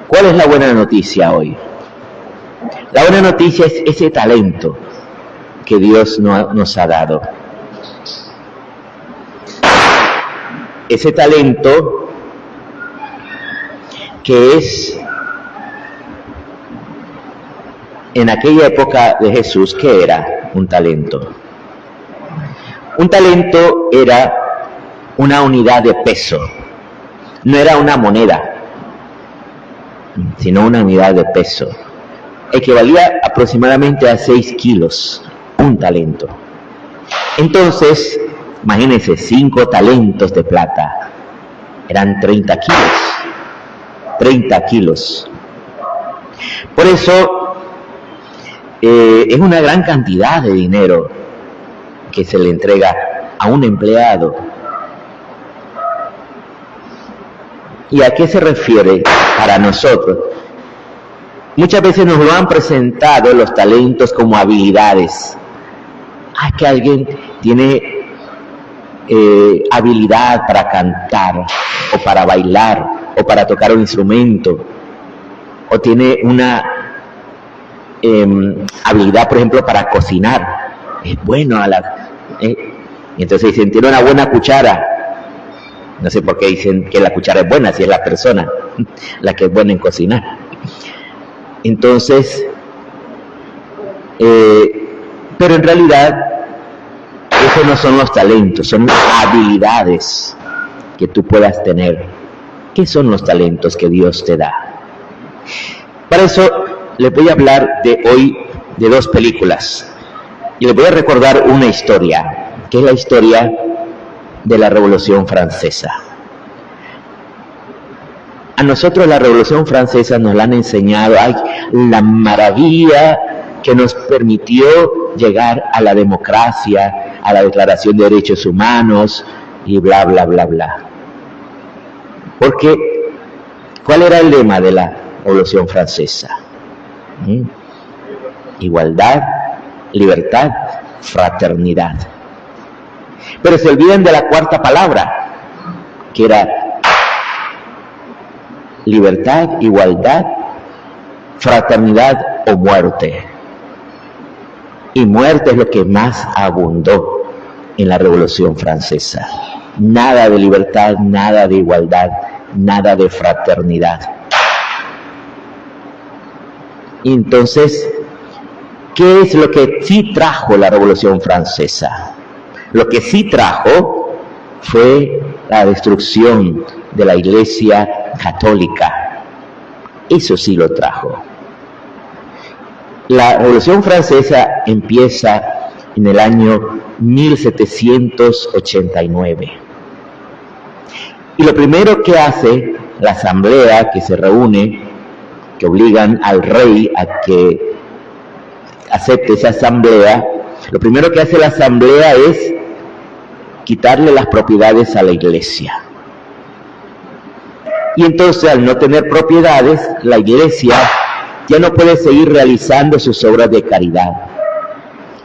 ¿Cuál es la buena noticia hoy? La buena noticia es ese talento que Dios nos ha dado. Ese talento que es, en aquella época de Jesús, ¿qué era un talento? Un talento era una unidad de peso, no era una moneda, sino una unidad de peso. Equivalía aproximadamente a 6 kilos, un talento. Entonces, imagínense, 5 talentos de plata, eran 30 kilos. 30 kilos. Por eso, es una gran cantidad de dinero que se le entrega a un empleado. ¿Y a qué se refiere para nosotros? Muchas veces nos lo han presentado los talentos como habilidades. Que alguien tiene habilidad para cantar, o para bailar, o para tocar un instrumento, o tiene una habilidad, por ejemplo, para cocinar. Es bueno y entonces dicen, tiene una buena cuchara. No sé por qué dicen que la cuchara es buena, si es la persona la que es buena en cocinar. Entonces, pero en realidad, esos no son los talentos, son habilidades que tú puedas tener. ¿Qué son los talentos que Dios te da? Para eso, les voy a hablar hoy de 2 películas. Y les voy a recordar una historia, que es la historia de la Revolución Francesa. A nosotros la Revolución Francesa nos la han enseñado, la maravilla que nos permitió llegar a la democracia, a la Declaración de Derechos Humanos y bla, bla, bla, bla. Porque, ¿cuál era el lema de la Revolución Francesa? Igualdad, libertad, fraternidad. Pero se olvidan de la 4ª palabra, que era libertad, igualdad, fraternidad o muerte. Y muerte es lo que más abundó en la Revolución Francesa. Nada de libertad, nada de igualdad, nada de fraternidad. Y entonces, ¿qué es lo que sí trajo la Revolución Francesa? Lo que sí trajo fue la destrucción de la Iglesia Católica. Eso sí lo trajo. La Revolución Francesa empieza en el año 1789. Y lo primero que hace la asamblea que se reúne, que obligan al rey a que acepte esa asamblea, lo primero que hace la asamblea es quitarle las propiedades a la iglesia. Y entonces, al no tener propiedades, la iglesia ya no puede seguir realizando sus obras de caridad.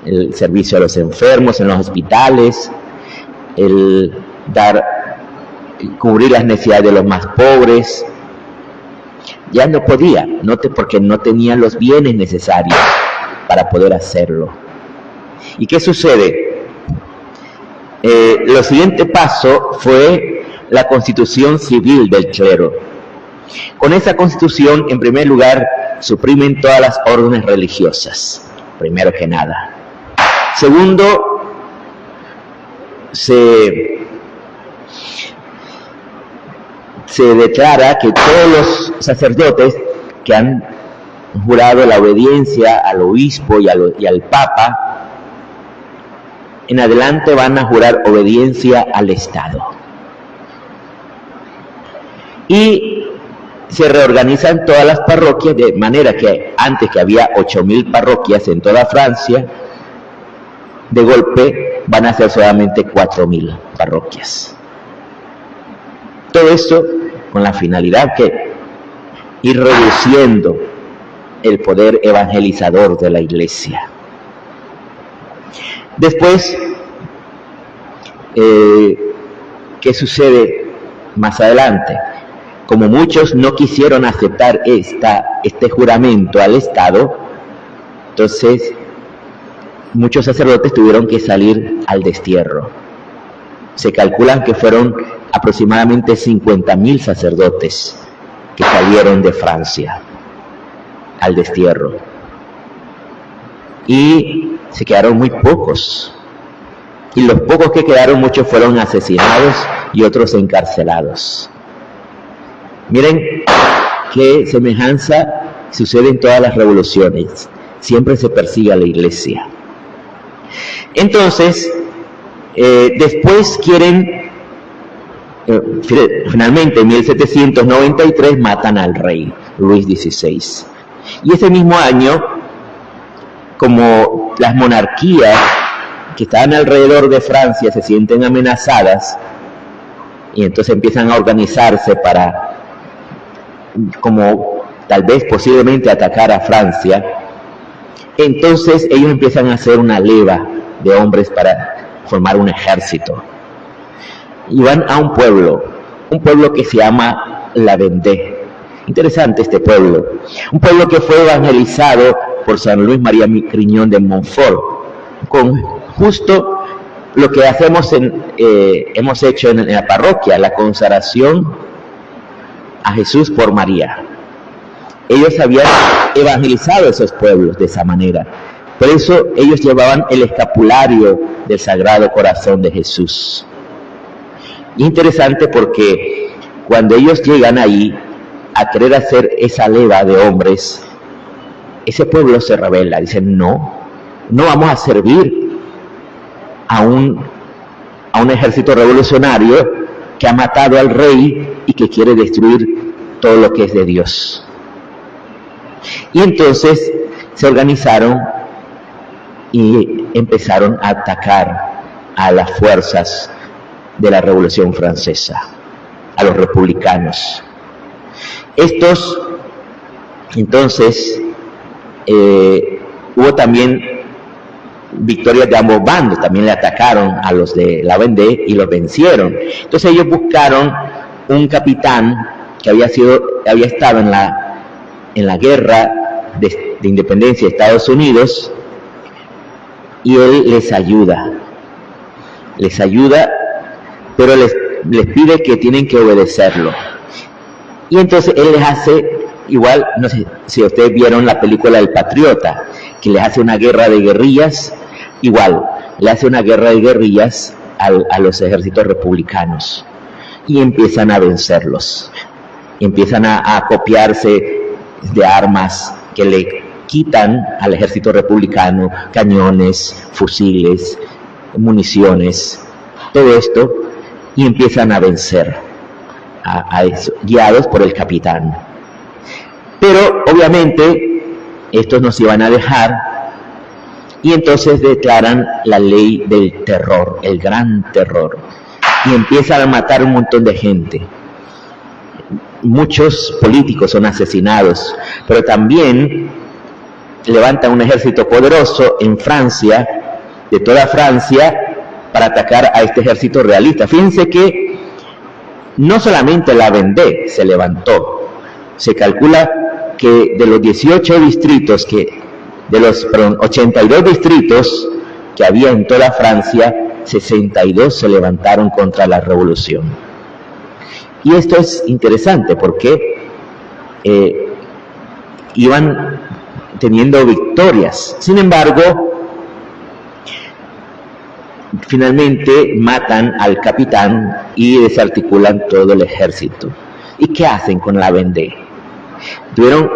El servicio a los enfermos en los hospitales, el cubrir las necesidades de los más pobres. Ya no podía, porque no tenía los bienes necesarios para poder hacerlo. ¿Y qué sucede? Lo siguiente paso fue la constitución civil del clero. Con esa constitución, en primer lugar, suprimen todas las órdenes religiosas, primero que nada. Segundo, se declara que todos los sacerdotes que han jurado la obediencia al obispo y al papa, en adelante van a jurar obediencia al Estado. Y se reorganizan todas las parroquias, de manera que antes que había 8,000 parroquias en toda Francia, de golpe van a ser solamente 4,000 parroquias. Todo esto con la finalidad que ir reduciendo el poder evangelizador de la iglesia. Después, ¿qué sucede más adelante? como muchos no quisieron aceptar este juramento al Estado, entonces muchos sacerdotes tuvieron que salir al destierro. Se calculan que fueron aproximadamente 50.000 sacerdotes que salieron de Francia al destierro. Y se quedaron muy pocos. Y los pocos que quedaron, muchos fueron asesinados y otros encarcelados. Miren qué semejanza sucede en todas las revoluciones. Siempre se persigue a la iglesia. Entonces, después quieren, finalmente en 1793 matan al rey Luis XVI. Y ese mismo año, como las monarquías que estaban alrededor de Francia se sienten amenazadas, y entonces empiezan a organizarse para, como tal vez posiblemente atacar a Francia, entonces ellos empiezan a hacer una leva de hombres para formar un ejército. Y van a un pueblo que se llama La Vendée. Interesante este pueblo. Un pueblo que fue evangelizado por San Luis María Griñón de Montfort, con justo lo que hemos hecho en la parroquia, la consagración a Jesús por María. Ellos habían evangelizado esos pueblos de esa manera. Por eso ellos llevaban el escapulario del Sagrado Corazón de Jesús. Interesante porque cuando ellos llegan ahí a querer hacer esa leva de hombres, ese pueblo se rebela. Dicen, no vamos a servir a un ejército revolucionario que ha matado al rey y que quiere destruir todo lo que es de Dios. Y entonces se organizaron y empezaron a atacar a las fuerzas de la Revolución Francesa, a los republicanos. Estos, entonces, hubo también victorias de ambos bandos, también le atacaron a los de La Vendée y los vencieron. Entonces ellos buscaron un capitán que había estado en la guerra de independencia de Estados Unidos, y él les ayuda, pero les pide que tienen que obedecerlo. Y entonces él les hace, igual, no sé si ustedes vieron la película El Patriota, que les hace una guerra de guerrillas, igual, le hace una guerra de guerrillas a los ejércitos republicanos, y empiezan a vencerlos, empiezan a acopiarse de armas que le quitan al ejército republicano, cañones, fusiles, municiones, todo esto, y empiezan a vencer a eso, guiados por el capitán. Pero obviamente estos no se iban a dejar, y entonces declaran la ley del terror, el gran terror, y empiezan a matar un montón de gente. Muchos políticos son asesinados, pero también levantan un ejército poderoso en Francia, de toda Francia, para atacar a este ejército realista. Fíjense que no solamente La Vendée se levantó, se calcula que de los 18 distritos, de los 82 distritos que había en toda Francia, 62 se levantaron contra la revolución. Y esto es interesante porque iban teniendo victorias. Sin embargo, finalmente matan al capitán y desarticulan todo el ejército. ¿Y qué hacen con La Vendée? Tuvieron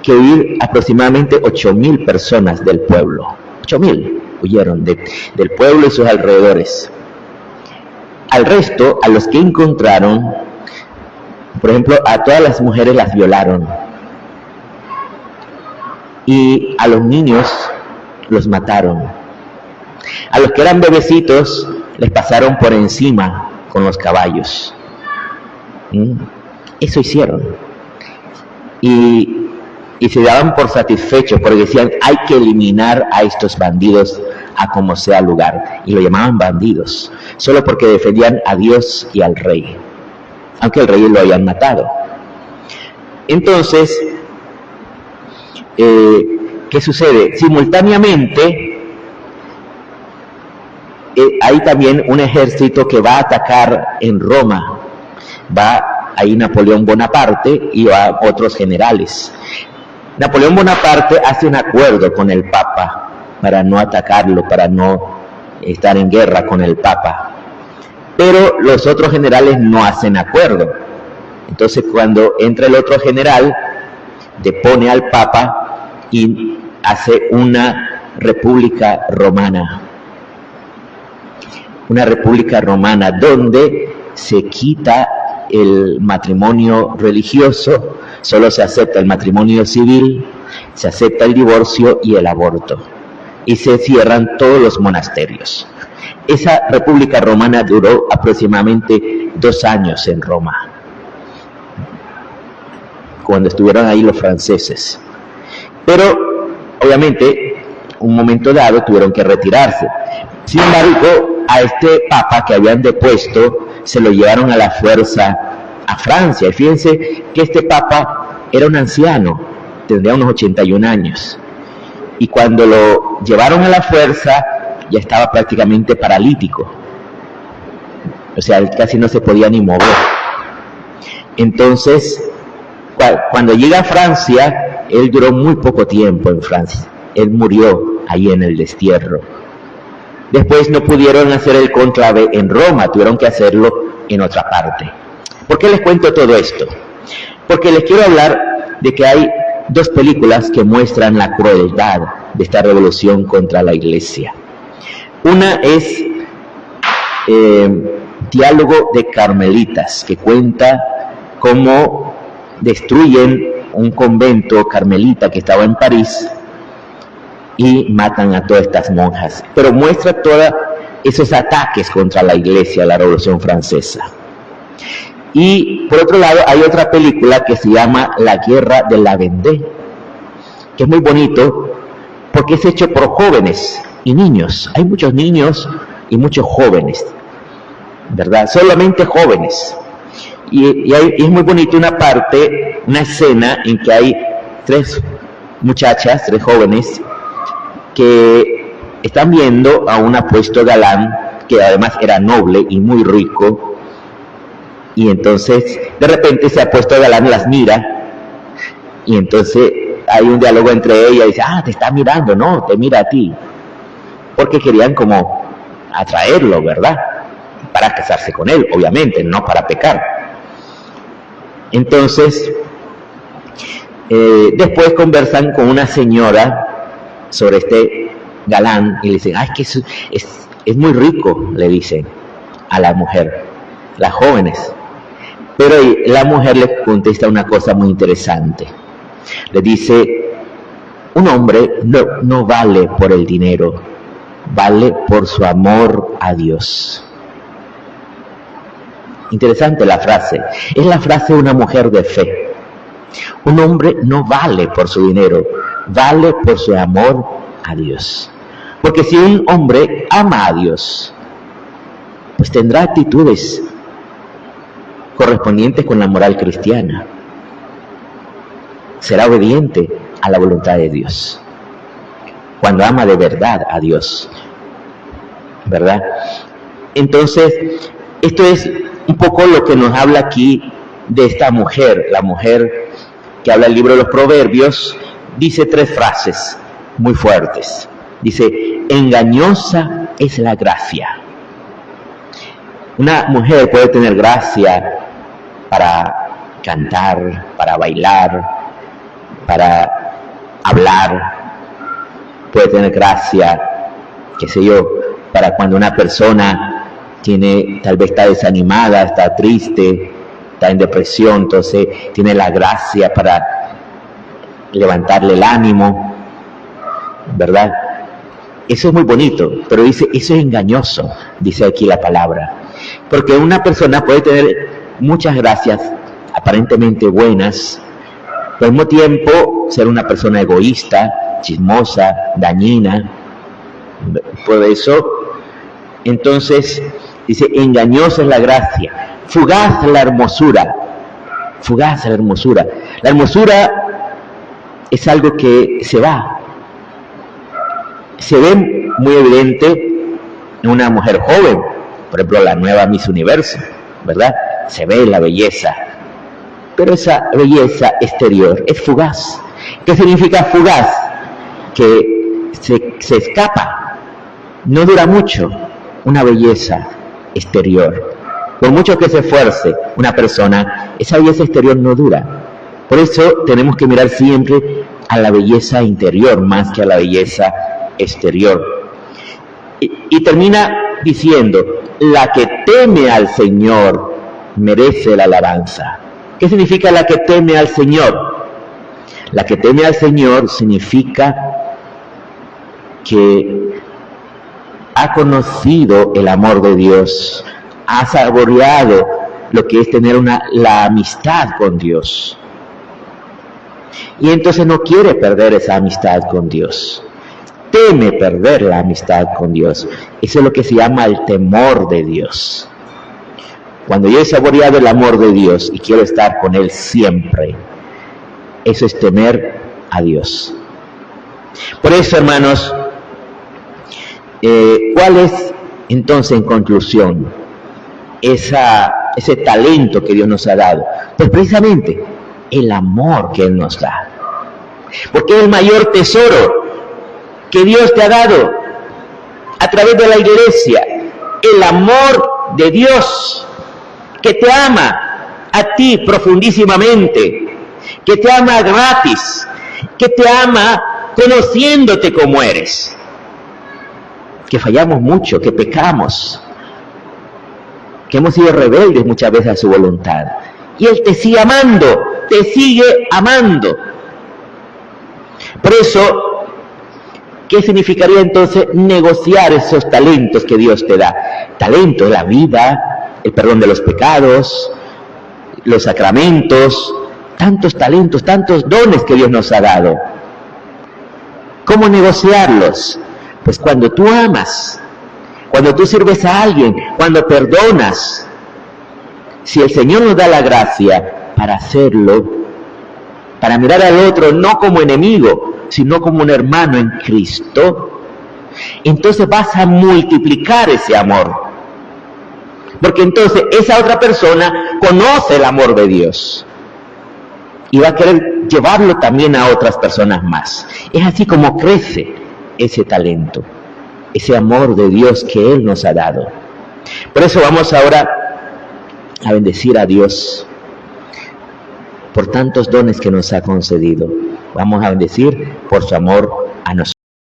que huir aproximadamente 8.000 personas del pueblo. 8.000 huyeron del pueblo y sus alrededores. Al resto, a los que encontraron, por ejemplo, a todas las mujeres las violaron. Y a los niños los mataron. A los que eran bebecitos les pasaron por encima con los caballos. Eso hicieron. Y se daban por satisfechos porque decían, hay que eliminar a estos bandidos a como sea lugar. Y lo llamaban bandidos, solo porque defendían a Dios y al rey, aunque el rey lo habían matado. Entonces, ¿qué sucede? Simultáneamente, hay también un ejército que va a atacar en Roma. Va ahí Napoleón Bonaparte y va otros generales. Napoleón Bonaparte hace un acuerdo con el Papa para no atacarlo, para no estar en guerra con el Papa. Pero los otros generales no hacen acuerdo. Entonces, cuando entra el otro general, depone al Papa y hace una república romana. Una república romana donde se quita el matrimonio religioso, solo se acepta el matrimonio civil, se acepta el divorcio y el aborto, y se cierran todos los monasterios. Esa república romana duró aproximadamente 2 años en Roma, cuando estuvieron ahí los franceses. Pero, obviamente, un momento dado tuvieron que retirarse. Sin embargo, a este papa que habían depuesto se lo llevaron a la fuerza a Francia. Y fíjense que este papa era un anciano, tendría unos 81 años. Y cuando lo llevaron a la fuerza, ya estaba prácticamente paralítico. O sea, él casi no se podía ni mover. Entonces, cuando llega a Francia, él duró muy poco tiempo en Francia. Él murió ahí en el destierro. Después no pudieron hacer el cónclave en Roma, tuvieron que hacerlo en otra parte. ¿Por qué les cuento todo esto? Porque les quiero hablar de que hay 2 películas que muestran la crueldad de esta revolución contra la Iglesia. Una es Diálogo de Carmelitas, que cuenta cómo destruyen un convento carmelita que estaba en París y matan a todas estas monjas. Pero muestra todos esos ataques contra la Iglesia, la Revolución Francesa. Y por otro lado hay otra película que se llama La Guerra de la Vendée, que es muy bonito porque es hecho por jóvenes y niños. Hay muchos niños y muchos jóvenes, ¿verdad? Solamente jóvenes. Y es muy bonito una parte, una escena en que hay 3 muchachas, 3 jóvenes, que están viendo a un apuesto galán, que además era noble y muy rico, y entonces de repente ese apuesto galán las mira, y entonces hay un diálogo entre ellas, y dice, te está mirando, no, te mira a ti, porque querían como atraerlo, ¿verdad? Para casarse con él, obviamente, no para pecar. Entonces, después conversan con una señora sobre este galán y le dicen, es que es muy rico, le dicen a la mujer, las jóvenes. Pero la mujer le contesta una cosa muy interesante. Le dice, un hombre no vale por el dinero, vale por su amor a Dios. Interesante la frase. Es la frase de una mujer de fe. Un hombre no vale por su dinero, vale por su amor a Dios. Porque si un hombre ama a Dios, pues tendrá actitudes correspondientes con la moral cristiana. Será obediente a la voluntad de Dios. Cuando ama de verdad a Dios, ¿verdad? Entonces, esto es un poco lo que nos habla aquí de esta mujer. La mujer que habla el libro de los Proverbios dice 3 frases muy fuertes. Dice, engañosa es la gracia. Una mujer puede tener gracia para cantar, para bailar, para hablar. Puede tener gracia, qué sé yo, para cuando una persona tal vez está desanimada, está triste, está en depresión, entonces tiene la gracia para levantarle el ánimo, ¿verdad? Eso es muy bonito, pero dice, eso es engañoso, dice aquí la palabra. Porque una persona puede tener muchas gracias aparentemente buenas, pero al mismo tiempo ser una persona egoísta, chismosa, dañina. Por eso, entonces, dice, engañosa es la gracia, fugaz la hermosura. fugaz la hermosura. La hermosura es algo que se va. Se ve muy evidente en una mujer joven, por ejemplo, la nueva Miss Universo, ¿verdad? Se ve la belleza, pero esa belleza exterior es fugaz. ¿Qué significa fugaz? Que se escapa, no dura mucho una belleza exterior. Por mucho que se esfuerce una persona, esa belleza exterior no dura. Por eso tenemos que mirar siempre a la belleza interior más que a la belleza exterior. Y termina diciendo, la que teme al Señor merece la alabanza. ¿Qué significa la que teme al Señor? La que teme al Señor significa que ha conocido el amor de Dios, ha saboreado lo que es tener la amistad con Dios. Y entonces no quiere perder esa amistad con Dios. Teme perder la amistad con Dios. Eso es lo que se llama el temor de Dios. Cuando yo he saboreado el amor de Dios y quiero estar con Él siempre, eso es temer a Dios. Por eso, hermanos, ¿cuál es entonces, en conclusión, ese talento que Dios nos ha dado? Pues precisamente el amor que Él nos da. Porque es el mayor tesoro que Dios te ha dado a través de la iglesia. El amor de Dios, que te ama a ti profundísimamente, que te ama gratis, que te ama conociéndote como eres. Que fallamos mucho, que pecamos, que hemos sido rebeldes muchas veces a su voluntad. Y Él te sigue amando, te sigue amando. Por eso, ¿qué significaría entonces negociar esos talentos que Dios te da? Talentos, la vida, el perdón de los pecados, los sacramentos, tantos talentos, tantos dones que Dios nos ha dado. ¿Cómo negociarlos? Pues cuando tú amas, cuando tú sirves a alguien, cuando perdonas. Si el Señor nos da la gracia para hacerlo, para mirar al otro no como enemigo, sino como un hermano en Cristo, entonces vas a multiplicar ese amor. Porque entonces esa otra persona conoce el amor de Dios y va a querer llevarlo también a otras personas más. Es así como crece ese talento, ese amor de Dios que Él nos ha dado. Por eso vamos ahora a bendecir a Dios por tantos dones que nos ha concedido. Vamos a bendecir por su amor a nosotros.